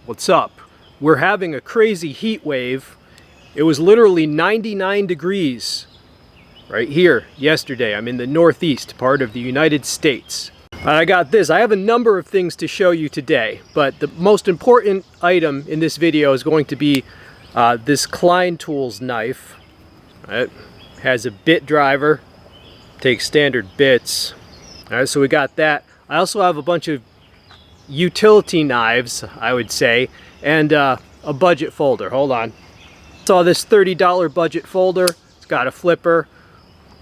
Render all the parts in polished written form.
What's up? We're having a crazy heat wave. It was literally 99 degrees right here yesterday. I'm in the Northeast part of the United States. I got this. I have a number of things to show you today, but the most important item in this video is going to be this Klein Tools knife. It has a bit driver, takes standard bits. All right, so we got that. I also have a bunch of utility knives, I would say, and a budget folder. Hold on. Saw this $30 budget folder. It's got a flipper,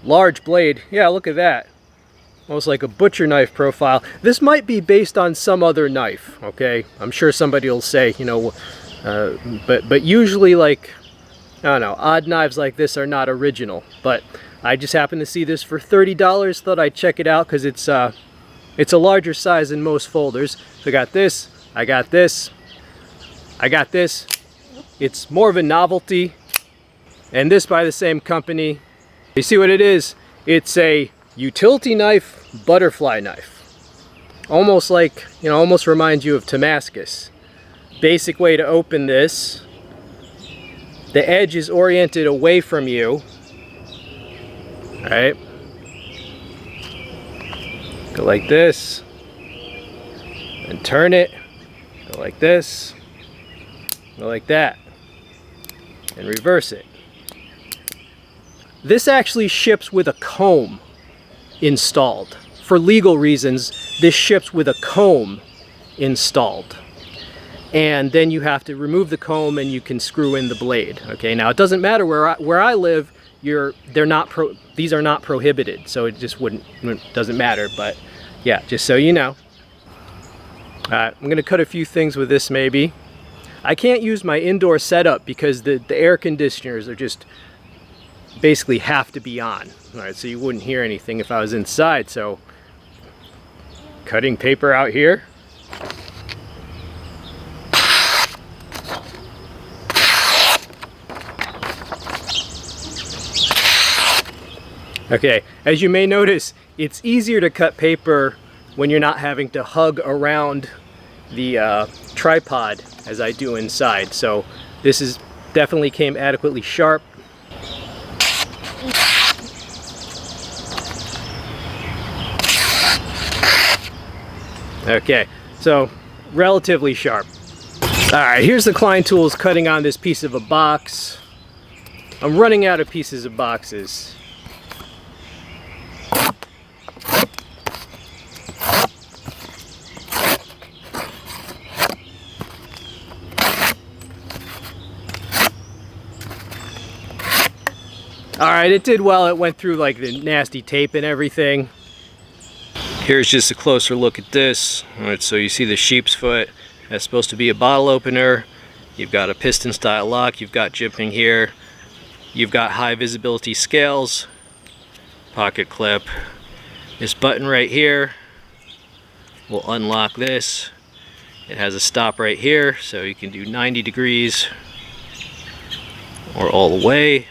large blade. Yeah, look at that. Almost like a butcher knife profile. This might be based on some other knife, okay? I'm sure somebody will say, you know, but usually, like, I don't know, odd knives like this are not original. But I just happened to see this for $30. Thought I'd check it out because it's a larger size than most folders. So I got this, I got this, I got this. It's more of a novelty. And this by the same company. You see what it is? It's a utility knife, butterfly knife. Almost like, you know, almost reminds you of Damascus. Basic way to open this. The edge is oriented away from you. All right. Go like this, and turn it, go like this, go like that, and reverse it. This actually ships with a comb installed. For legal reasons, this ships with a comb installed. And then you have to remove the comb and you can screw in the blade. Okay, now it doesn't matter where I live, these are not prohibited, so it just doesn't matter. But yeah, just so you know. I'm gonna cut a few things with this maybe. I can't use my indoor setup because the air conditioners are just basically have to be on. All right, so you wouldn't hear anything if I was inside. So cutting paper out here. Okay, as you may notice, it's easier to cut paper when you're not having to hug around the tripod as I do inside. So this is definitely came adequately sharp. Okay, so relatively sharp. All right, here's the Klein Tools cutting on this piece of a box. I'm running out of pieces of boxes. Alright, it did well. It went through like the nasty tape and everything. Here's just a closer look at this. Alright, so you see the sheep's foot. That's supposed to be a bottle opener. You've got a piston style lock. You've got jimping here. You've got high visibility scales. Pocket clip. This button right here will unlock this. It has a stop right here, so you can do 90 degrees or all the way.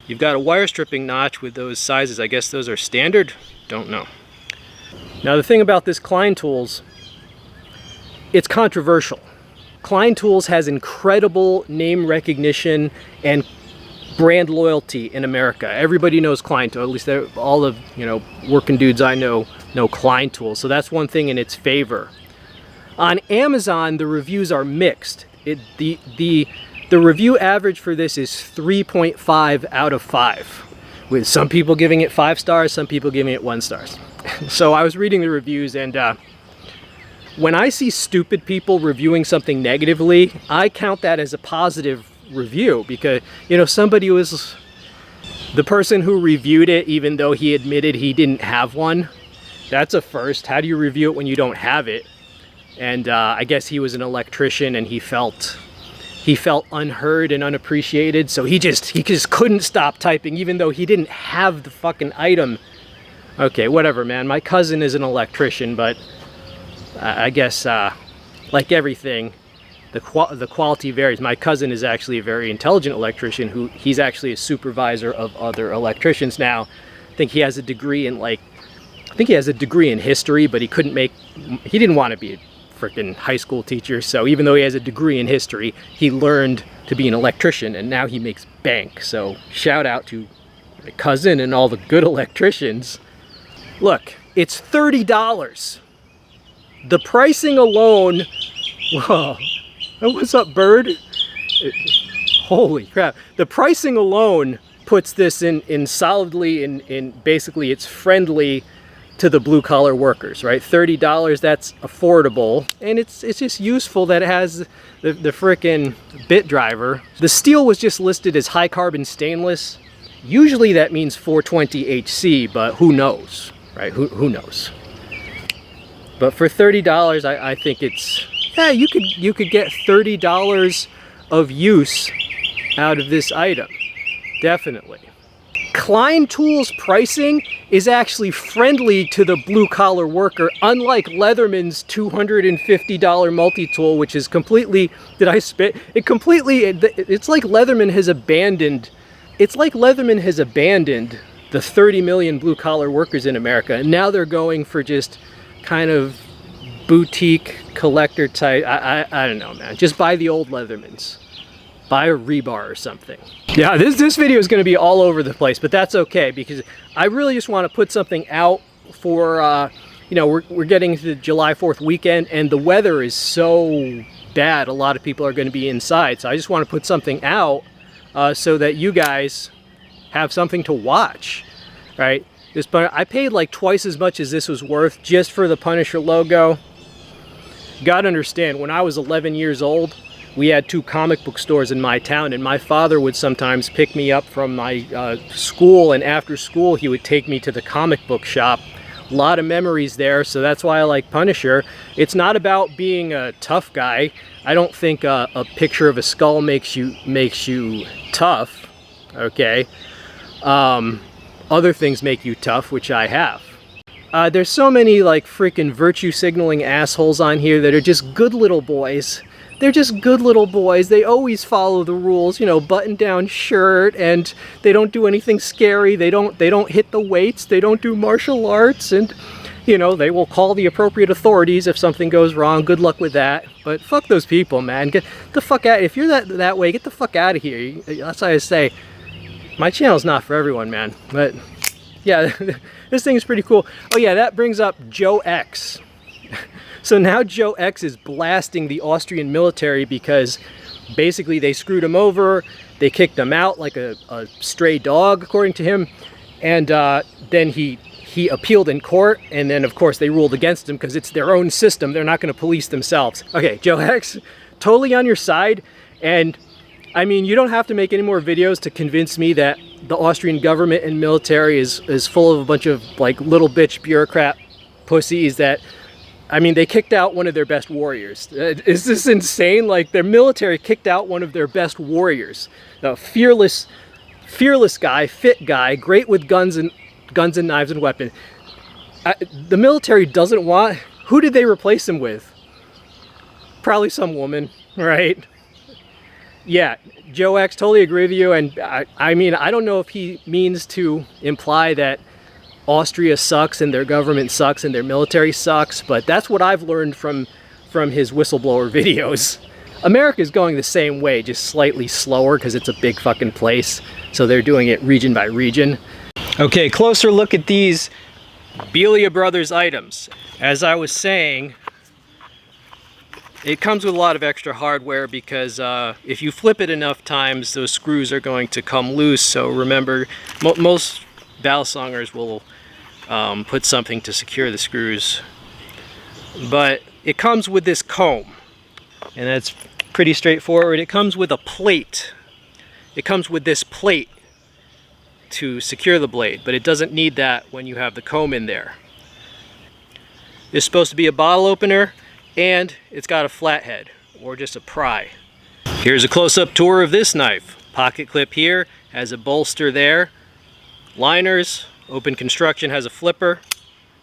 You've got a wire stripping notch with those sizes. I guess those are standard? Don't know. Now the thing about this Klein Tools, it's controversial. Klein Tools has incredible name recognition and brand loyalty in America. Everybody knows Klein Tools. At least all the working dudes I know Klein Tools. So that's one thing in its favor. On Amazon, the reviews are mixed. The review average for this is 3.5 out of 5, with some people giving it 5 stars, some people giving it 1 star. So I was reading the reviews, and when I see stupid people reviewing something negatively, I count that as a positive review, because somebody was the person who reviewed it, even though he admitted he didn't have one. That's a first. How do you review it when you don't have it? And I guess he was an electrician, and he felt unheard and unappreciated, so he just couldn't stop typing even though he didn't have the fucking item. Okay, whatever, man. My cousin is an electrician, but I guess like everything, the quality varies. My cousin is actually a very intelligent electrician he's actually a supervisor of other electricians now. I think he has a degree in history, but he didn't want to be freaking high school teacher. So even though he has a degree in history, he learned to be an electrician, and now he makes bank. So shout out to my cousin and all the good electricians. Look, it's $30. The pricing alone, whoa, what's up, bird? Holy crap. The pricing alone puts this in solidly in basically it's friendly to the blue collar workers, right? $30, that's affordable, and it's just useful that it has the frickin' bit driver. The steel was just listed as high carbon stainless. Usually that means 420 HC, but who knows, right? Who knows? But for $30, I think it's, yeah, you could get $30 of use out of this item, definitely. Klein Tools pricing is actually friendly to the blue-collar worker, unlike Leatherman's $250 multi-tool, which is completely, did I spit? It's like Leatherman has abandoned, the 30 million blue-collar workers in America, and now they're going for just kind of boutique collector type, I don't know, man. Just buy the old Leathermans. Buy a rebar or something. Yeah, this video is going to be all over the place, but that's okay because I really just want to put something out for, you know, we're getting to the July 4th weekend and the weather is so bad. A lot of people are going to be inside. So I just want to put something out so that you guys have something to watch, right? I paid like twice as much as this was worth just for the Punisher logo. You got to understand, when I was 11 years old, we had 2 comic book stores in my town, and my father would sometimes pick me up from my school, and after school he would take me to the comic book shop. A lot of memories there, so that's why I like Punisher. It's not about being a tough guy. I don't think a picture of a skull makes you tough, okay? Other things make you tough, which I have. There's so many like freaking virtue signaling assholes on here that are just good little boys. They're just good little boys. They always follow the rules, you know, button down shirt, and they don't do anything scary. They don't hit the weights. They don't do martial arts, and you know, they will call the appropriate authorities if something goes wrong. Good luck with that. But fuck those people, man. Get the fuck out. If you're that way, get the fuck out of here. That's why I say my channel's not for everyone, man. But yeah, this thing is pretty cool. Oh yeah, that brings up JoeX. So now JoeX is blasting the Austrian military because basically they screwed him over, they kicked him out like a stray dog, according to him, and then he appealed in court, and then of course they ruled against him because it's their own system, they're not going to police themselves. Okay, JoeX, totally on your side, and I mean, you don't have to make any more videos to convince me that the Austrian government and military is full of a bunch of like little bitch bureaucrat pussies that, I mean, they kicked out one of their best warriors. Is this insane? Like, their military kicked out one of their best warriors. A fearless guy, fit guy, great with guns and knives and weapons. The military doesn't want... Who did they replace him with? Probably some woman, right? Yeah, JoeX, totally agree with you. And I mean, I don't know if he means to imply that Austria sucks and their government sucks and their military sucks, but that's what I've learned from his whistleblower videos. America's going the same way, just slightly slower because it's a big fucking place. So they're doing it region by region. Okay, closer look at these Bellia Brothers items. As I was saying, it comes with a lot of extra hardware because if you flip it enough times, those screws are going to come loose. So remember, most balisongers will put something to secure the screws, but it comes with this comb, and that's pretty straightforward. It comes with a plate. It comes with this plate to secure the blade, but it doesn't need that when you have the comb in there. It's supposed to be a bottle opener, and it's got a flathead or just a pry. Here's a close-up tour of this knife. Pocket clip here, has a bolster there, liners. Open construction has a flipper.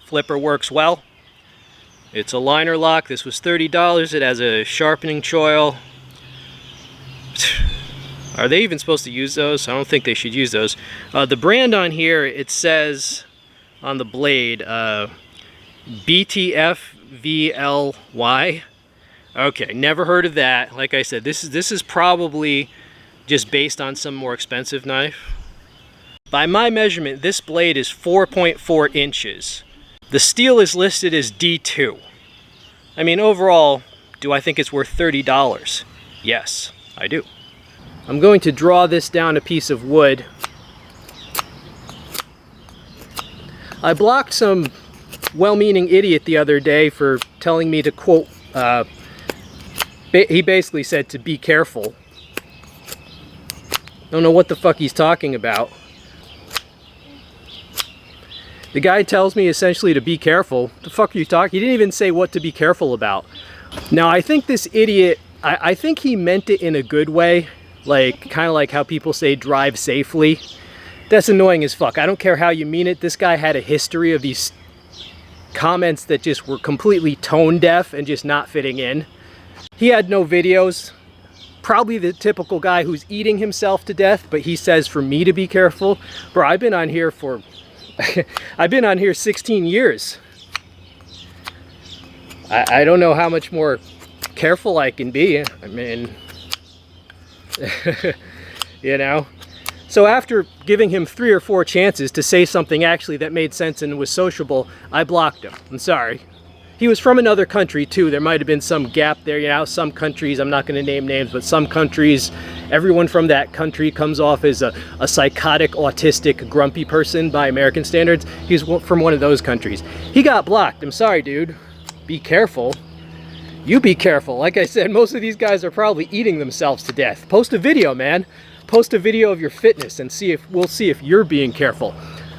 Flipper works well. It's a liner lock. This was $30. It has a sharpening choil. Are they even supposed to use those? I don't think they should use those. The brand on here, it says on the blade, BTF VLY. Okay, never heard of that. Like I said, this is probably just based on some more expensive knife. By my measurement, this blade is 4.4 inches. The steel is listed as D2. I mean, overall, do I think it's worth $30? Yes, I do. I'm going to draw this down a piece of wood. I blocked some well-meaning idiot the other day for telling me to quote, he basically said to be careful. Don't know what the fuck he's talking about. The guy tells me essentially to be careful. The fuck are you talking? He didn't even say what to be careful about. Now, I think this idiot, I think he meant it in a good way. Like, kind of like how people say drive safely. That's annoying as fuck. I don't care how you mean it. This guy had a history of these comments that just were completely tone deaf and just not fitting in. He had no videos. Probably the typical guy who's eating himself to death, but he says for me to be careful. Bro, I've been on here for... I've been on here 16 years. I don't know how much more careful I can be. I mean... you know? So after giving him 3 or 4 chances to say something actually that made sense and was sociable, I blocked him. I'm sorry. He was from another country too. There might have been some gap there. You know, some countries, I'm not going to name names, but some countries, everyone from that country comes off as a psychotic, autistic, grumpy person by American standards. He's from one of those countries. He got blocked. I'm sorry, dude. Be careful. You be careful. Like I said, most of these guys are probably eating themselves to death. Post a video, man. Post a video of your fitness and we'll see if you're being careful.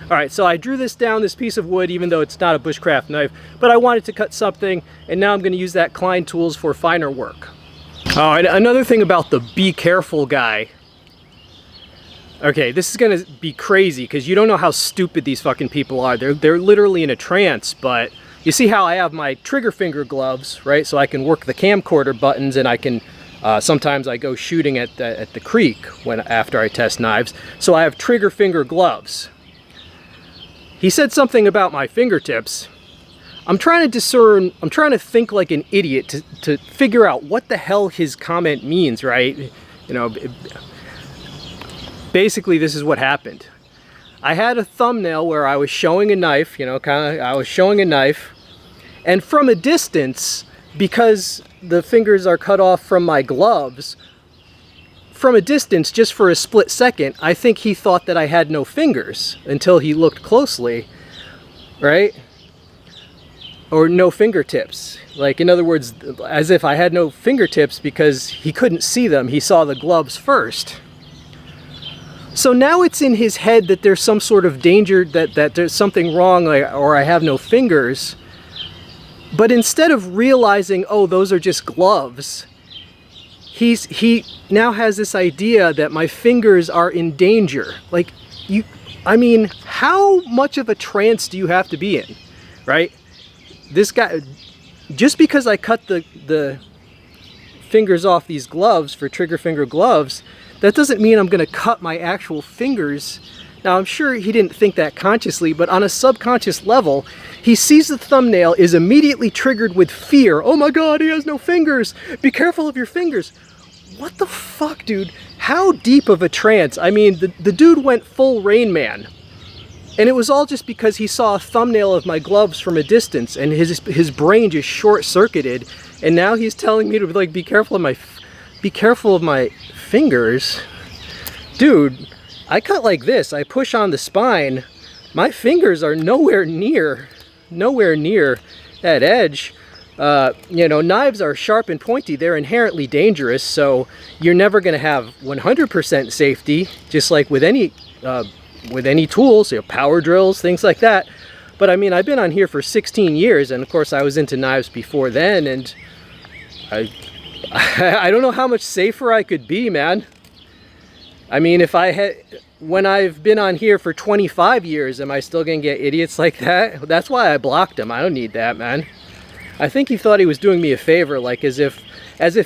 All right, so I drew this down, this piece of wood, even though it's not a bushcraft knife, but I wanted to cut something, and now I'm going to use that Klein Tools for finer work. Oh, and another thing about the be careful guy. Okay, this is going to be crazy, because you don't know how stupid these fucking people are. They're literally in a trance, but you see how I have my trigger finger gloves, right? So I can work the camcorder buttons, and I can... sometimes I go shooting at the creek after I test knives, so I have trigger finger gloves. He said something about my fingertips. I'm trying to discern, I'm trying to think like an idiot to figure out what the hell his comment means, right? You know, basically this is what happened. I had a thumbnail where I was showing a knife, you know, I was showing a knife, and from a distance, because the fingers are cut off from my gloves, from a distance, just for a split second, I think he thought that I had no fingers until he looked closely, right? Or no fingertips. Like, in other words, as if I had no fingertips because he couldn't see them. He saw the gloves first. So now it's in his head that there's some sort of danger, that there's something wrong, or I have no fingers. But instead of realizing, oh, those are just gloves, he now has this idea that my fingers are in danger. Like, I mean, how much of a trance do you have to be in, right? This guy, just because I cut the fingers off these gloves for trigger finger gloves, that doesn't mean I'm going to cut my actual fingers. Now, I'm sure he didn't think that consciously, but on a subconscious level, he sees the thumbnail, is immediately triggered with fear. Oh my God, he has no fingers. Be careful of your fingers. What the fuck, dude? How deep of a trance? I mean, the dude went full Rain Man. And it was all just because he saw a thumbnail of my gloves from a distance, and his brain just short-circuited. And now he's telling me to, like, be careful of my fingers. Dude, I cut like this. I push on the spine. My fingers are nowhere near that edge. You know, knives are sharp and pointy. They're inherently dangerous, so you're never going to have 100% safety, just like with any tools, you know, power drills, things like that. But I mean, I've been on here for 16 years, and of course I was into knives before then, and I don't know how much safer I could be, man. I mean, when I've been on here for 25 years, am I still going to get idiots like that? That's why I blocked him. I don't need that, man. I think he thought he was doing me a favor, like as if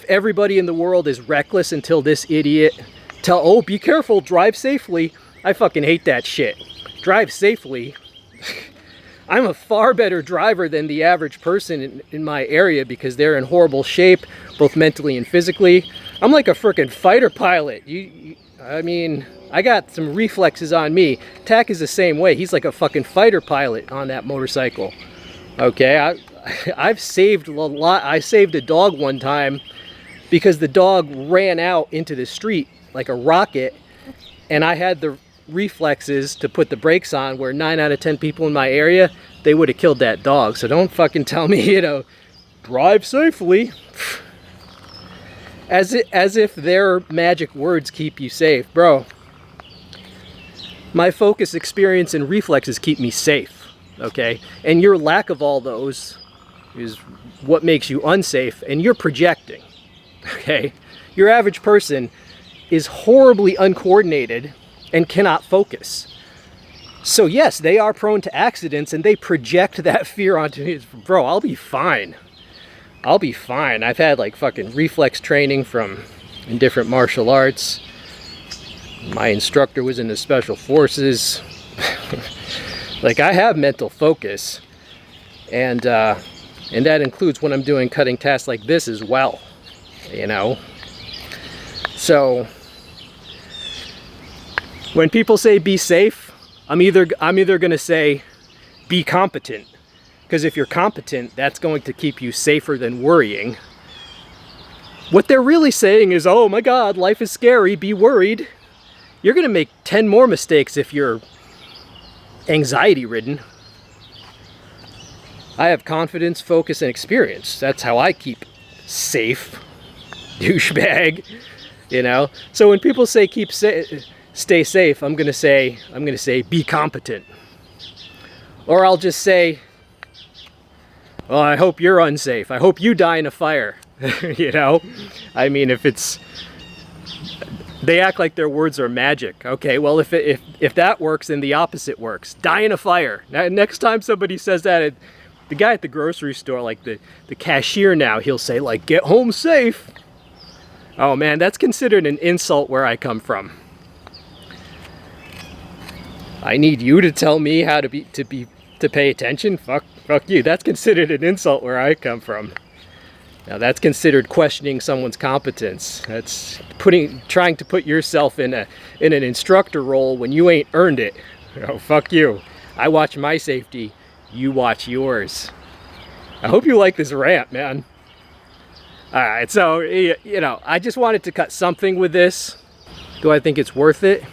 everybody in the world is reckless until this idiot oh, be careful, drive safely. I fucking hate that shit. Drive safely. I'm a far better driver than the average person in my area because they're in horrible shape, both mentally and physically. I'm like a freaking fighter pilot. I mean, I got some reflexes on me. Tack is the same way. He's like a fucking fighter pilot on that motorcycle. Okay, I've saved a lot. I saved a dog one time because the dog ran out into the street like a rocket, and I had the reflexes to put the brakes on, where 9 out of 10 people in my area, they would have killed that dog. So don't fucking tell me, you know, drive safely. As if their magic words keep you safe. Bro, my focus, experience, and reflexes keep me safe, okay? And your lack of all those is what makes you unsafe, and you're projecting, okay? Your average person is horribly uncoordinated and cannot focus. So yes, they are prone to accidents, and they project that fear onto me. Bro, I'll be fine. I'll be fine. I've had like fucking reflex training in different martial arts. My instructor was in the special forces. Like, I have mental focus, and that includes when I'm doing cutting tasks like this as well, you know. So when people say be safe, I'm either going to say be competent, because if you're competent, that's going to keep you safer than worrying. What they're really saying is, oh my God, life is scary, be worried. You're going to make 10 more mistakes if you're anxiety ridden. I have confidence, focus, and experience. That's how I keep safe, douchebag, you know. So when people say stay safe, I'm gonna say be competent, or I'll just say, well, I hope you're unsafe. I hope you die in a fire. You know, I mean, they act like their words are magic. Okay, well, if that works, then the opposite works. Die in a fire. Now, next time somebody says that, the guy at the grocery store, like the cashier now, he'll say like, get home safe. Oh man, that's considered an insult where I come from. I need you to tell me how to pay attention? Fuck you. That's considered an insult where I come from. Now that's considered questioning someone's competence. That's trying to put yourself in an instructor role when you ain't earned it. Oh, fuck you. I watch my safety, you watch yours. I hope you like this rant, man. Alright, so, you know, I just wanted to cut something with this. Do I think it's worth it?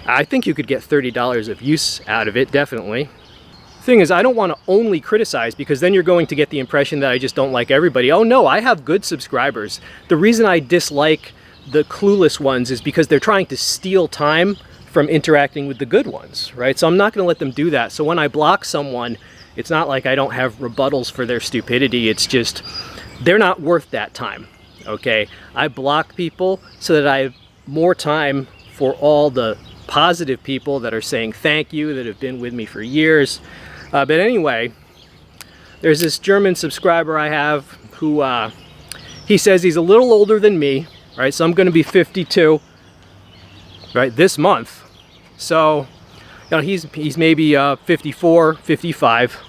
I think you could get $30 of use out of it, definitely. Thing is, I don't want to only criticize, because then you're going to get the impression that I just don't like everybody. Oh no, I have good subscribers. The reason I dislike the clueless ones is because they're trying to steal time from interacting with the good ones, right? So I'm not going to let them do that. So when I block someone, it's not like I don't have rebuttals for their stupidity. It's just, they're not worth that time, okay? I block people so that I have more time for all the positive people that are saying thank you, that have been with me for years. But anyway, there's this German subscriber I have who, he says he's a little older than me, right? So I'm going to be 52, right, this month. So, you know, he's maybe 54, 55.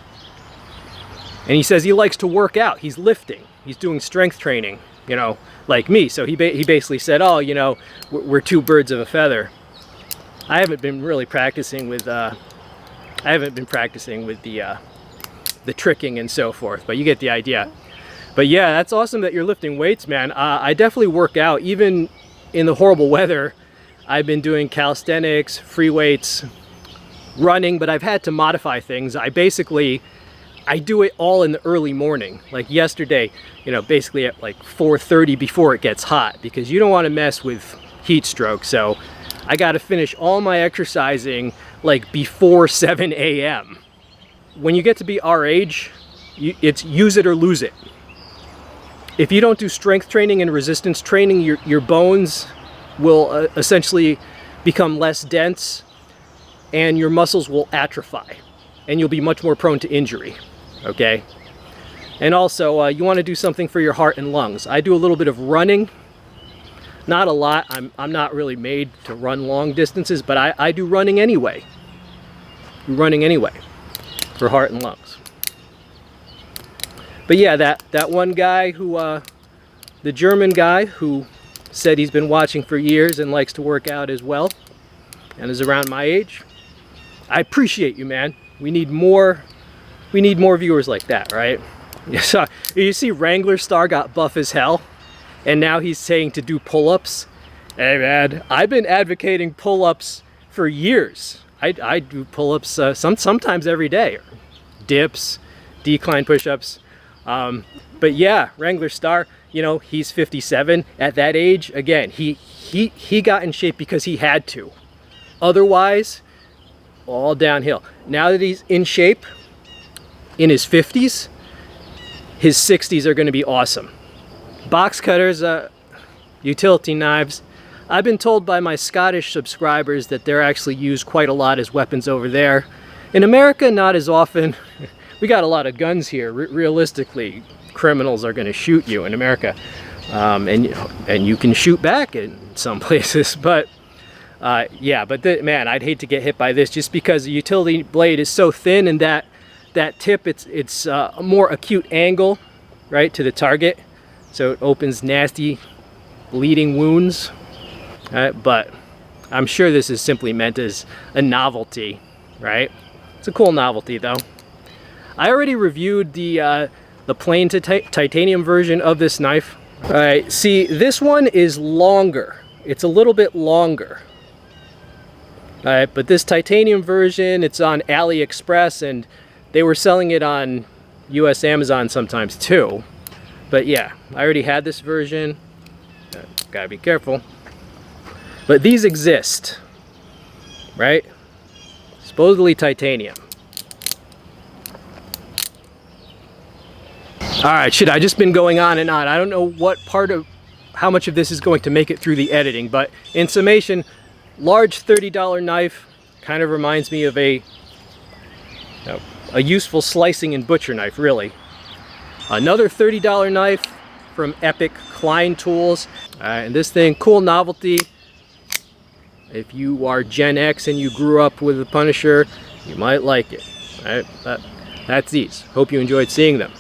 And he says he likes to work out. He's lifting. He's doing strength training, you know, like me. So he basically said, oh, you know, we're two birds of a feather. I haven't been really practicing with the tricking and so forth, but you get the idea. But yeah, that's awesome that you're lifting weights, man. I definitely work out, even in the horrible weather. I've been doing calisthenics, free weights, running, but I've had to modify things. I do it all in the early morning. Like yesterday, you know, basically at like 4:30 before it gets hot, because you don't want to mess with heat stroke. So I got to finish all my exercising like before 7 a.m. When you get to be our age, it's use it or lose it. If you don't do strength training and resistance training, your bones will essentially become less dense, and your muscles will atrophy, and you'll be much more prone to injury, okay? And also, you want to do something for your heart and lungs. I do a little bit of running. Not a lot. I'm not really made to run long distances, but I do running anyway. for heart and lungs. But yeah, that one guy who, the German guy who said he's been watching for years and likes to work out as well, and is around my age, I appreciate you, man. We need more viewers like that, right? So you see Wrangler Star got buff as hell, and now he's saying to do pull-ups. Hey man, I've been advocating pull-ups for years. I do pull-ups sometimes every day, dips, decline push-ups. But yeah, Wrangler Star, you know, he's 57. At that age, again, he got in shape because he had to. Otherwise, all downhill. Now that he's in shape, in his 50s, his 60s are going to be awesome. Box cutters, utility knives. I've been told by my Scottish subscribers that they're actually used quite a lot as weapons over there. In America, not as often. We got a lot of guns here. Realistically, criminals are going to shoot you in America, and you can shoot back in some places. But yeah, but man, I'd hate to get hit by this just because the utility blade is so thin, and that tip, it's a more acute angle, right, to the target, so it opens nasty bleeding wounds. But I'm sure this is simply meant as a novelty, right? It's a cool novelty though. I already reviewed the plain titanium version of this knife. All right, see, this one is longer. It's a little bit longer. All right, but this titanium version, it's on AliExpress, and they were selling it on US Amazon sometimes too. But yeah, I already had this version. Gotta be careful. But these exist, right? Supposedly titanium. All right, shit, I've just been going on and on. I don't know how much of this is going to make it through the editing, but in summation, large $30 knife kind of reminds me of a useful slicing and butcher knife, really. Another $30 knife from Epic Klein Tools. And this thing, cool novelty. If you are Gen X and you grew up with the Punisher, you might like it. All right, that's these. Hope you enjoyed seeing them.